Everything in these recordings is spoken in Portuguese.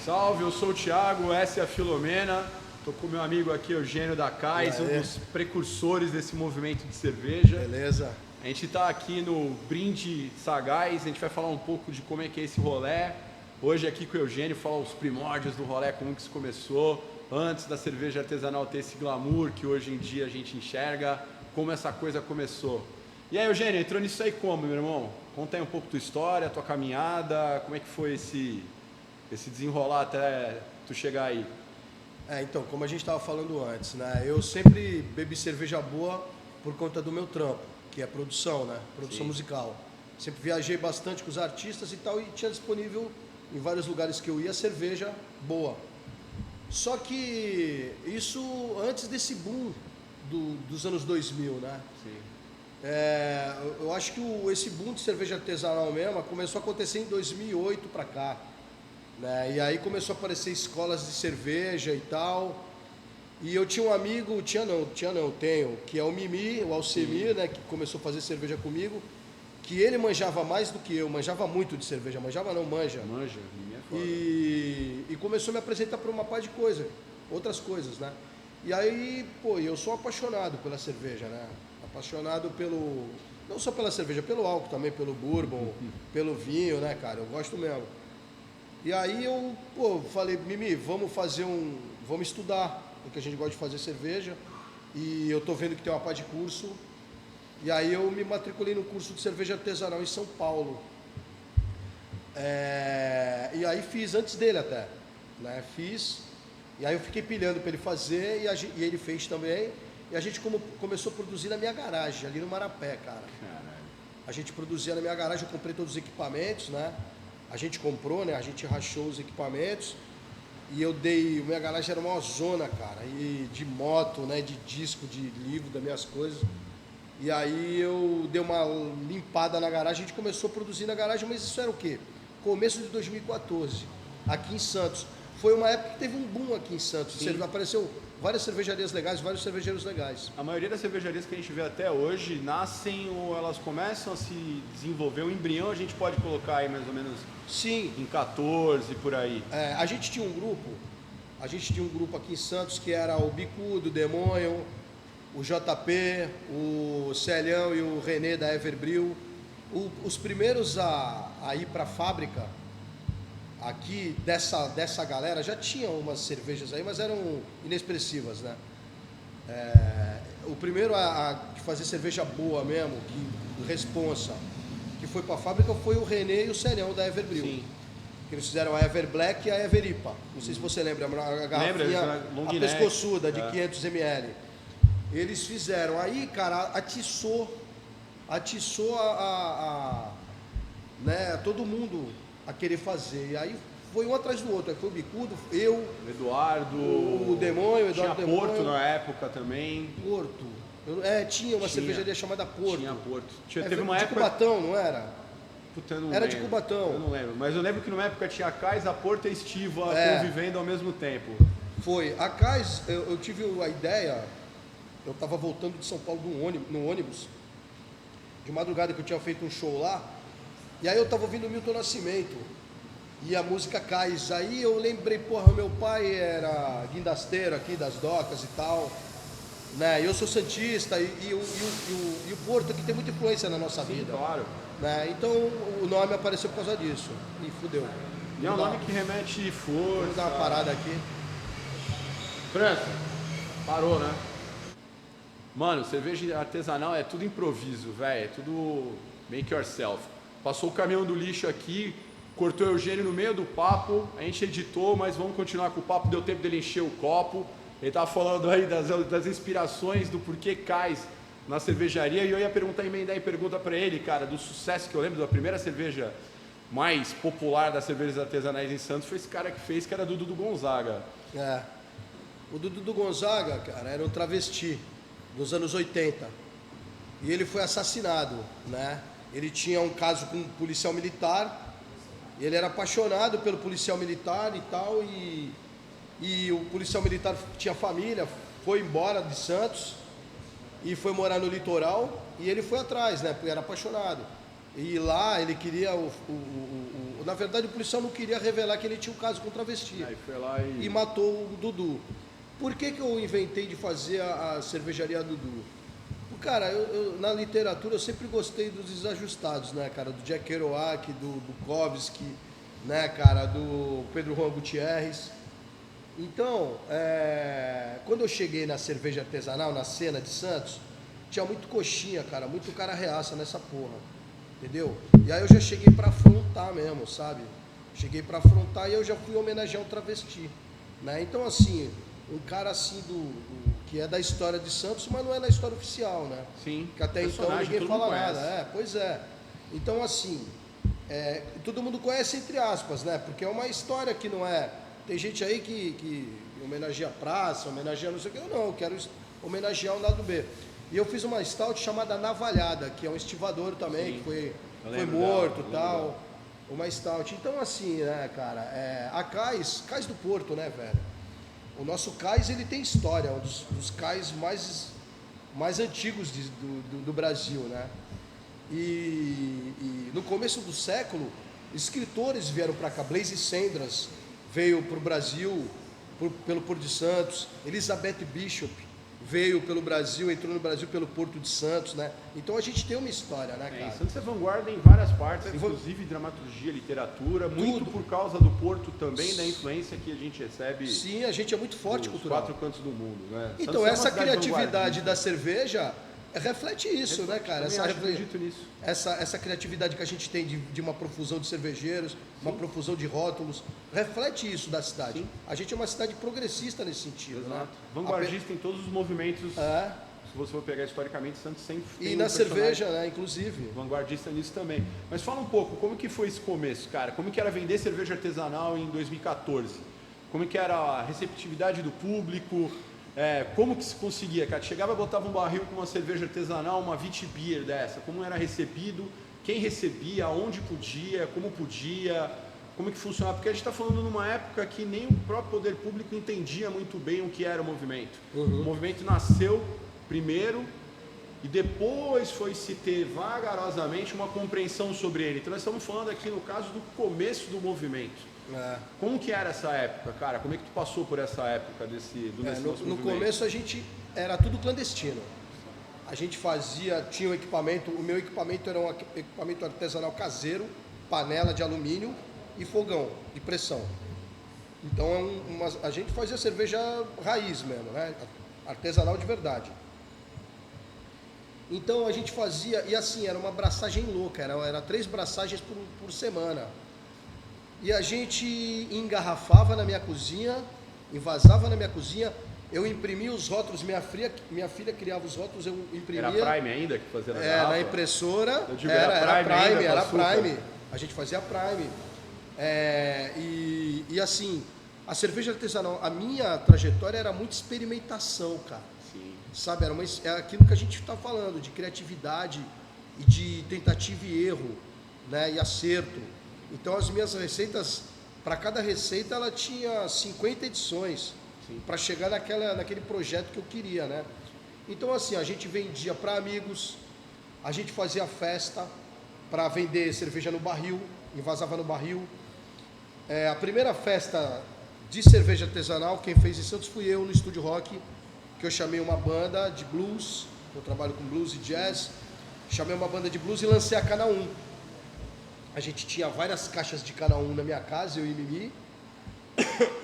Salve, eu sou o Thiago, essa é a Filomena. Tô com meu amigo aqui, Eugênio da Cais, um dos precursores desse movimento de cerveja. Beleza. A gente tá aqui no Brinde Sagaz, a gente vai falar um pouco de como é que é esse rolê. Hoje aqui com o Eugênio, falar os primórdios do rolê, como que isso começou, antes da cerveja artesanal ter esse glamour que hoje em dia a gente enxerga, como essa coisa começou. E aí, Eugênio, entrou nisso aí como, meu irmão? Conta aí um pouco tua história, tua caminhada, como é que foi esse desenrolar até tu chegar aí? Então, como a gente estava falando antes, né? Eu sempre bebi cerveja boa por conta do meu trampo, que é produção, né? Produção musical. Sempre viajei bastante com os artistas e tal, e tinha disponível em vários lugares que eu ia cerveja boa. Só que isso antes desse boom dos anos 2000, né? Sim. Eu acho que esse boom de cerveja artesanal mesmo começou a acontecer em 2008 para cá, né? E aí começou a aparecer escolas de cerveja e tal. E eu tinha um amigo, tenho, que é o Mimi, o Alcemir, né? Que começou a fazer cerveja comigo, que ele manjava mais do que eu, manjava muito de cerveja, manja. Manja, Mimi é foda. E começou a me apresentar para uma par de coisa, outras coisas, né? E aí, pô, eu sou apaixonado pela cerveja, né? Apaixonado não só pela cerveja, pelo álcool também, pelo bourbon, pelo vinho, né, cara? Eu gosto mesmo. E aí eu, falei, Mimi, vamos estudar, porque a gente gosta de fazer cerveja, e eu tô vendo que tem uma par de curso, e aí eu me matriculei no curso de cerveja artesanal em São Paulo. E aí fiz antes dele até, né? E aí eu fiquei pilhando para ele fazer, e ele fez também. E a gente começou a produzir na minha garagem, ali no Marapé, cara. Caralho. A gente produzia na minha garagem, eu comprei todos os equipamentos, né? A gente comprou, né? A gente rachou os equipamentos. E minha garagem era uma zona, cara. E de moto, né? De disco, de livro, das minhas coisas. E aí eu dei uma limpada na garagem, a gente começou a produzir na garagem, mas isso era o quê? Começo de 2014, aqui em Santos. Foi uma época que teve um boom aqui em Santos. Apareceu várias cervejarias legais, vários cervejeiros legais. A maioria das cervejarias que a gente vê até hoje nascem ou elas começam a se desenvolver. O embrião a gente pode colocar aí mais ou menos Sim. em 14, por aí. A gente tinha um grupo aqui em Santos que era o Bicudo, o Demônio, o JP, o Celhão e o Renê da Everbril. Os primeiros a ir para a fábrica aqui dessa galera já tinham umas cervejas aí, mas eram inexpressivas, né? O primeiro a fazer cerveja boa mesmo, responsa, que foi para a fábrica, foi o Renê e o Celhão da Everbril. Sim. Que eles fizeram a Ever Black e a Ever IPA. Não sei se você lembra, a garrafinha, a pescoçuda de 500 ml. Eles fizeram. Aí, cara, atiçou né, todo mundo a querer fazer. E aí foi um atrás do outro. Aí foi o Bicudo, eu, O Eduardo, o Demônio, tinha Eduardo Porto Demônio. na época também. Porto. Tinha uma cervejaria chamada Porto. Tinha Porto. Teve uma de época... Cubatão, não era? Puta, eu não Era lembro. de Cubatão. Eu não lembro, mas eu lembro que numa época tinha a Cais, a Porto e a Estiva convivendo ao mesmo tempo. Foi. A Cais, eu tive a ideia, eu estava voltando de São Paulo no ônibus, de madrugada que eu tinha feito um show lá, e aí eu estava ouvindo o Milton Nascimento, e a música Cais. Aí eu lembrei, porra, meu pai era guindasteiro aqui das docas e tal, né? Eu sou santista, e o Porto aqui tem muita influência na nossa vida. Claro. Né? Então o nome apareceu por causa disso. E fudeu. E é um nome que remete força. Vamos dar uma parada aqui. França, parou, né? Mano, cerveja artesanal é tudo improviso, velho. É tudo make yourself. Passou o caminhão do lixo aqui, cortou o Eugênio no meio do papo, a gente editou, mas vamos continuar com o papo. Deu tempo dele encher o copo. Ele tava falando aí das inspirações, do porquê Cais na cervejaria, e eu ia emendar em pergunta para ele, cara, do sucesso que eu lembro da primeira cerveja mais popular das cervejas artesanais em Santos, foi esse cara que fez, que era do Dudu Gonzaga. O Dudu Gonzaga, cara, era um travesti dos anos 80, e ele foi assassinado, né? Ele tinha um caso com um policial militar, e ele era apaixonado pelo policial militar e tal, e o policial militar tinha família, foi embora de Santos, e foi morar no litoral, e ele foi atrás, né? Porque era apaixonado. E lá ele queria o Na verdade, o policial não queria revelar que ele tinha um caso com travesti. Aí foi lá E matou o Dudu. Por que eu inventei de fazer a cervejaria Dudu? Cara, na literatura eu sempre gostei dos desajustados, né, cara? Do Jack Kerouac, do Bukowski, né, cara? Do Pedro Juan Gutierrez. Então, quando eu cheguei na cerveja artesanal, na cena de Santos, tinha muito coxinha, cara, muito cara reaça nessa porra, entendeu? E aí eu já cheguei pra afrontar mesmo, sabe? Cheguei pra afrontar e eu já fui homenagear um travesti, né? Então, assim, um cara assim que é da história de Santos, mas não é na história oficial, né? Sim. Que até então ninguém fala nada. Pois é. Então, assim, todo mundo conhece entre aspas, né? Porque é uma história que não é... Tem gente aí que homenageia a praça, homenageia não sei o que. Eu quero homenagear o lado B. E eu fiz uma stout chamada Navalhada, que é um estivador também, Sim. que foi morto e tal. Uma stout. Então, assim, né, cara, a cais do Porto, né, velho? O nosso cais, ele tem história, é um dos cais mais antigos do Brasil, né? E no começo do século, escritores vieram para cá. Blaise Cendrars veio para o Brasil pelo Porto de Santos. Elizabeth Bishop veio pelo Brasil, entrou no Brasil pelo Porto de Santos, né? Então a gente tem uma história, né, cara? Santos é vanguarda em várias partes, inclusive dramaturgia, literatura, muito por causa do Porto também, da influência que a gente recebe. Sim, a gente é muito forte cultural. 4 cantos do mundo, né? Então essa criatividade da cerveja reflete isso, né, cara? Acredito nisso. Essa criatividade que a gente tem de uma profusão de cervejeiros, uma profusão de rótulos, reflete isso da cidade. Sim. A gente é uma cidade progressista nesse sentido. Exato. Né? Vanguardista em todos os movimentos. Se você for pegar historicamente, Santos sempre tem e na cerveja, né, inclusive. Vanguardista nisso também. Mas fala um pouco, como que foi esse começo, cara? Como que era vender cerveja artesanal em 2014? Como que era a receptividade do público? Como que se conseguia, cara? Chegava e botava um barril com uma cerveja artesanal, uma Witbier dessa. Como era recebido? Quem recebia? Onde podia? Como podia? Como que funcionava? Porque a gente está falando numa época que nem o próprio poder público entendia muito bem o que era o movimento. O movimento nasceu primeiro e depois foi se ter vagarosamente uma compreensão sobre ele. Então nós estamos falando aqui no caso do começo do movimento. Como que era essa época, cara? Como é que tu passou por essa época no começo a gente era tudo clandestino. A gente tinha um equipamento, o meu equipamento era um equipamento artesanal caseiro, panela de alumínio e fogão de pressão. Então a gente fazia cerveja raiz mesmo, né? Artesanal de verdade. Então a gente fazia, e assim, era uma braçagem louca, era 3 braçagens por semana. E a gente engarrafava na minha cozinha, envasava na minha cozinha, eu imprimia os rótulos, minha filha criava os rótulos, eu imprimia. Era Prime ainda que fazia na garrafa? Na impressora, eu digo, era Prime, a gente fazia Prime. E assim, a cerveja artesanal, a minha trajetória era muita experimentação, cara. Sim. Sabe, é aquilo que a gente está falando, de criatividade e de tentativa e erro, né, e acerto. Então as minhas receitas, para cada receita ela tinha 50 edições para chegar naquele projeto que eu queria, né? Então assim, a gente vendia para amigos, a gente fazia festa para vender cerveja no barril, envasava no barril. A primeira festa de cerveja artesanal, quem fez em Santos fui eu no Estúdio Rock, que eu chamei uma banda de blues, eu trabalho com blues e jazz, chamei uma banda de blues e lancei a Cana 1. A gente tinha várias caixas de Cana 1 na minha casa, eu e Mimi,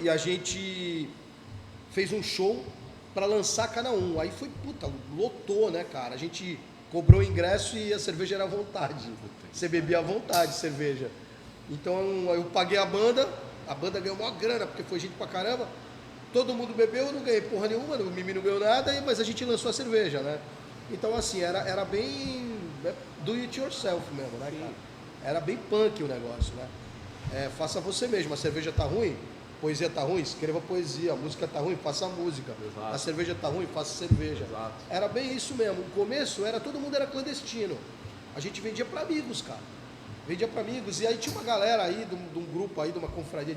e a gente fez um show para lançar a Cana 1. Aí foi, lotou, né, cara? A gente cobrou o ingresso e a cerveja era à vontade. Você bebia à vontade cerveja. Então eu paguei a banda ganhou maior grana, porque foi gente pra caramba. Todo mundo bebeu, eu não ganhei porra nenhuma, o Mimi não ganhou nada, mas a gente lançou a cerveja, né? Então assim, era bem do it yourself mesmo, né, cara? Era bem punk o negócio, né? Faça você mesmo, a cerveja tá ruim, poesia tá ruim, escreva poesia, a música tá ruim, faça a música. Exato. A cerveja tá ruim, faça cerveja. Exato. Era bem isso mesmo. O começo todo mundo era clandestino. A gente vendia para amigos, cara. Vendia para amigos. E aí tinha uma galera aí, de um grupo aí, de uma confraria,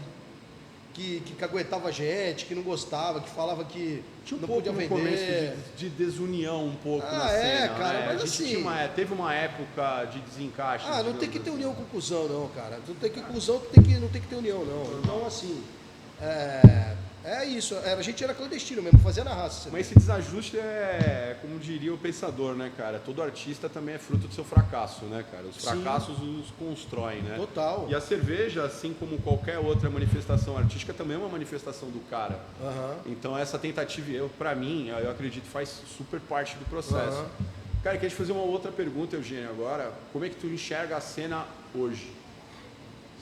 que caguetava a gente, que não gostava, que falava que Tinha um não pouco podia no vender. começo de desunião um pouco na cena, cara, né? mas A gente assim... teve uma época de desencaixe. não tem que ter assim. união com cuzão, não, cara. Não tem que cuzão, não tem que ter união, não. Então, assim, é isso. A gente era clandestino mesmo, fazia na raça. Mas esse desajuste é, como diria o pensador, né, cara? Todo artista também é fruto do seu fracasso, né, cara? Os fracassos os constroem, né? Total. E a cerveja, assim como qualquer outra manifestação artística, também é uma manifestação do cara. Então essa tentativa, pra mim, eu acredito, faz super parte do processo. Cara, eu queria te fazer uma outra pergunta, Eugênio, agora. Como é que tu enxerga a cena hoje?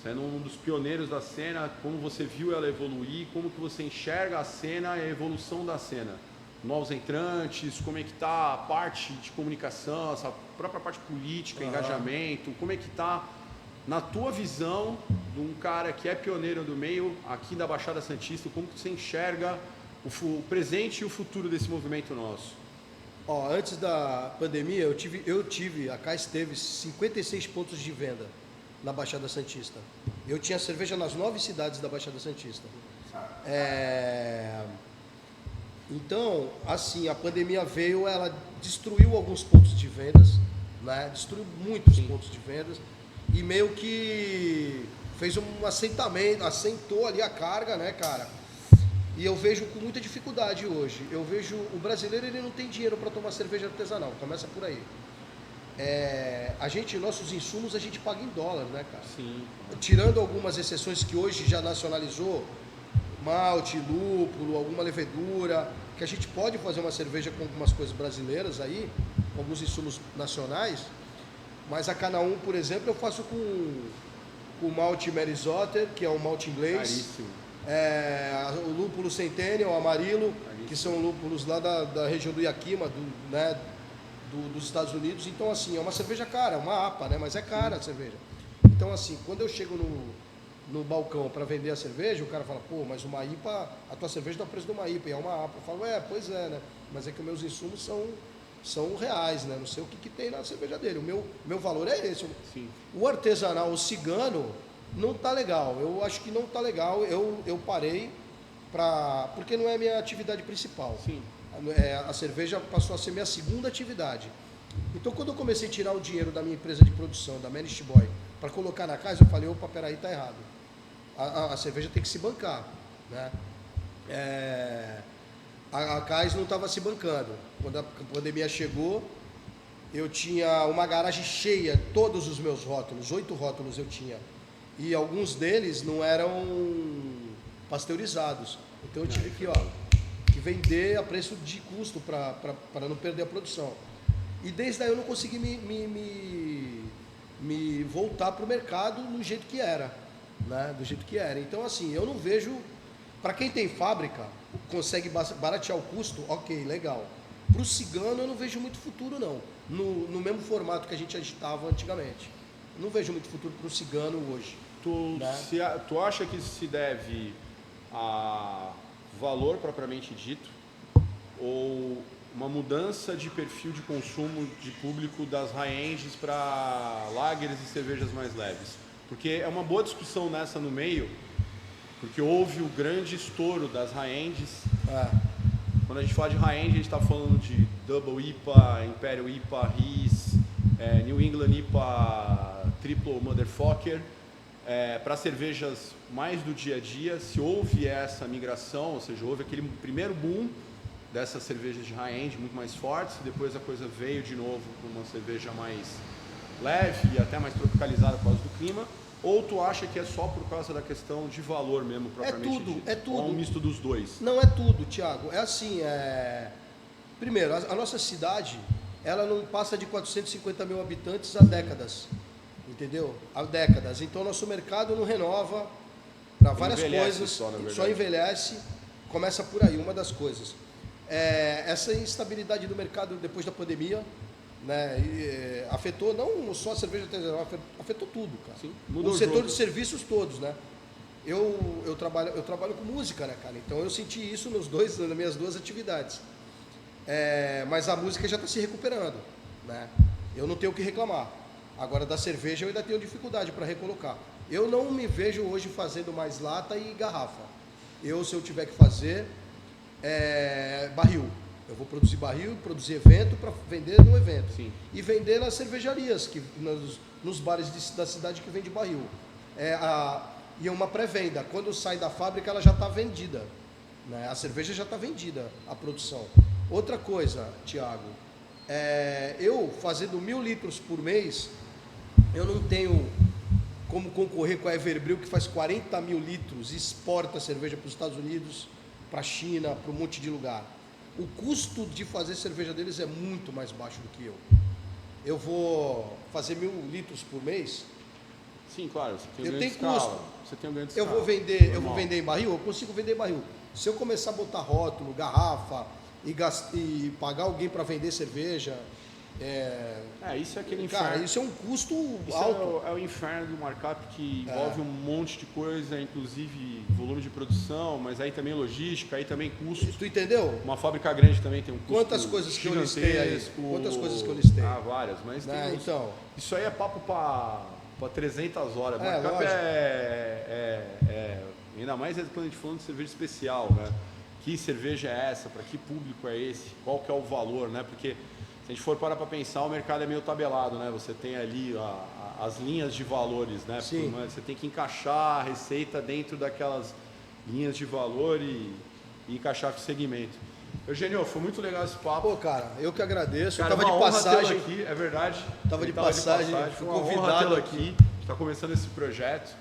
Sendo um dos pioneiros da cena, como você viu ela evoluir, como que você enxerga a cena e a evolução da cena? Novos entrantes, como é que está a parte de comunicação, essa própria parte política, engajamento, como é que está, na tua visão, de um cara que é pioneiro do meio, aqui da Baixada Santista, como que você enxerga o presente e o futuro desse movimento nosso? Antes da pandemia, a CAIS teve 56 pontos de venda na Baixada Santista. Eu tinha cerveja nas 9 cidades da Baixada Santista. Então, assim, a pandemia veio, ela destruiu alguns pontos de vendas, né? Destruiu muitos pontos de vendas e meio que fez um assentamento, assentou ali a carga, né, cara? E eu vejo com muita dificuldade hoje. Eu vejo o brasileiro, ele não tem dinheiro para tomar cerveja artesanal, começa por aí. Nossos insumos a gente paga em dólar, né, cara? Sim. Tirando algumas exceções que hoje já nacionalizou, malte, lúpulo, alguma levedura, que a gente pode fazer uma cerveja com algumas coisas brasileiras aí, alguns insumos nacionais, mas a Canaã, por exemplo, eu faço com malte Merizotter, que é um malte inglês. Caríssimo. O lúpulo Centennial, Amarilo, que são lúpulos lá da região do Yakima, dos Estados Unidos. Então, assim, é uma cerveja cara, é uma APA, né? Mas é cara a cerveja. Então, assim, quando eu chego no balcão para vender a cerveja, o cara fala, pô, mas uma IPA, a tua cerveja dá o preço de uma IPA, e é uma APA. Eu falo, pois é, né? Mas é que os meus insumos são reais, né? Não sei o que tem na cerveja dele. O meu valor é esse. Sim. O artesanal, o cigano, não tá legal. Eu acho que não tá legal. Eu parei porque não é a minha atividade principal. Sim. A cerveja passou a ser minha segunda atividade. Então, quando eu comecei a tirar o dinheiro da minha empresa de produção, da Manish Boy, para colocar na casa, eu falei, opa, peraí, tá errado. A cerveja tem que se bancar, né? A CAIS não estava se bancando. Quando a pandemia chegou, eu tinha uma garagem cheia, todos os meus rótulos, 8 rótulos eu tinha. E alguns deles não eram pasteurizados. Então eu tive que vender a preço de custo para não perder a produção. E desde aí eu não consegui me voltar para o mercado do jeito que era, né? Do jeito que era. Então, assim, eu não vejo... Para quem tem fábrica, consegue baratear o custo, ok, legal. Para o cigano eu não vejo muito futuro, não. No mesmo formato que a gente agitava antigamente. Não vejo muito futuro para o cigano hoje. Tu acha que isso se deve a valor propriamente dito ou uma mudança de perfil de consumo de público das high-ends para lagers e cervejas mais leves? Porque é uma boa discussão nessa no meio, porque houve o grande estouro das high-ends. Quando a gente fala de high-end, a gente está falando de Double IPA, Imperial IPA, Riz, New England IPA, Triple Motherfucker. Para cervejas mais do dia a dia, se houve essa migração, ou seja, houve aquele primeiro boom dessas cervejas de high-end muito mais fortes, depois a coisa veio de novo com uma cerveja mais leve e até mais tropicalizada por causa do clima, ou tu acha que é só por causa da questão de valor mesmo, propriamente dito? É tudo. Ou é um misto dos dois? Não, é tudo, Thiago. É assim, primeiro, a nossa cidade, ela não passa de 450 mil habitantes há décadas. Entendeu? Há décadas. Então, o nosso mercado não renova para várias coisas. Só envelhece. Começa por aí, uma das coisas. Essa instabilidade do mercado depois da pandemia, né, afetou não só a cerveja artesanal, afetou tudo, cara. Sim, mudou o setor de serviços todos, né? Eu trabalho com música, né, cara? Então eu senti isso nas minhas duas atividades. Mas a música já está se recuperando, né? Eu não tenho o que reclamar. Agora, da cerveja eu ainda tenho dificuldade para recolocar. Eu não me vejo hoje fazendo mais lata e garrafa. se eu tiver que fazer barril. Eu vou produzir barril, produzir evento para vender no evento. Sim. E vender nas cervejarias, nos bares da cidade que vende barril. E é uma pré-venda. Quando sai da fábrica, ela já está vendida. Né? A cerveja já está vendida, a produção. Outra coisa, Thiago, eu fazendo 1.000 litros por mês, eu não tenho como concorrer com a Everbril, que faz 40 mil litros e exporta cerveja para os Estados Unidos, para a China, para um monte de lugar. O custo de fazer cerveja deles é muito mais baixo do que eu. Eu vou fazer 1.000 litros por mês. Sim, claro. Você tem um Eu grande tenho escala. custo. Você tem um grande Eu escala. vou vender em barril, eu consigo vender em barril. Se eu começar a botar rótulo, garrafa e pagar alguém para vender cerveja, isso é aquele inferno. cara, isso é um custo Isso alto. é o inferno do markup que envolve um monte de coisa, inclusive volume de produção, mas aí também logística, aí também custo. Tu entendeu? Uma fábrica grande também tem um custo. Quantas coisas que eu listei aí? Quantas coisas que eu listei? Várias, mas tem uns, Então, isso aí é papo para 300 horas. Markup lógico. ainda mais quando a gente falando de cerveja especial, né? Que cerveja é essa? Para que público é esse? Qual que é o valor, né? Porque se a gente for parar para pensar, o mercado é meio tabelado, né? Você tem ali as linhas de valores, né? Sim. Você tem que encaixar a receita dentro daquelas linhas de valor e encaixar com o segmento. Eugênio, foi muito legal esse papo. Pô, cara, eu que agradeço. Cara, Eu tava uma de honra passagem. tê-lo aqui, é verdade. Tava de passagem, fui fui convidado convidado aqui. A gente está começando esse projeto.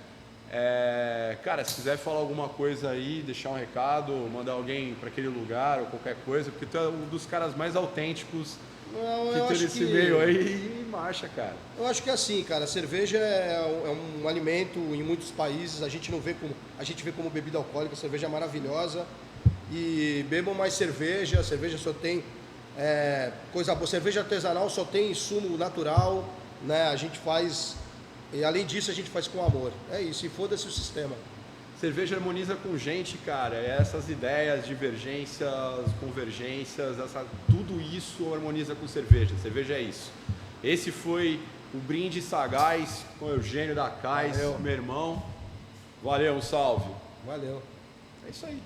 Cara, se quiser falar alguma coisa aí, deixar um recado, mandar alguém para aquele lugar ou qualquer coisa, porque tu é um dos caras mais autênticos que tem nesse meio aí e marcha, cara. Eu acho que é assim, cara, a cerveja é um alimento em muitos países, a gente vê como bebida alcoólica, a cerveja é maravilhosa. E bebam mais cerveja, cerveja só tem coisa boa, cerveja artesanal só tem insumo natural, né? A gente faz, e além disso a gente faz com amor. É isso, e foda-se o sistema. Cerveja harmoniza com gente, cara. Essas ideias, divergências, convergências, tudo isso harmoniza com cerveja. Cerveja é isso. Esse foi o Brinde Sagaz com o Eugênio da Cais, meu irmão. Valeu, um salve. Valeu. É isso aí.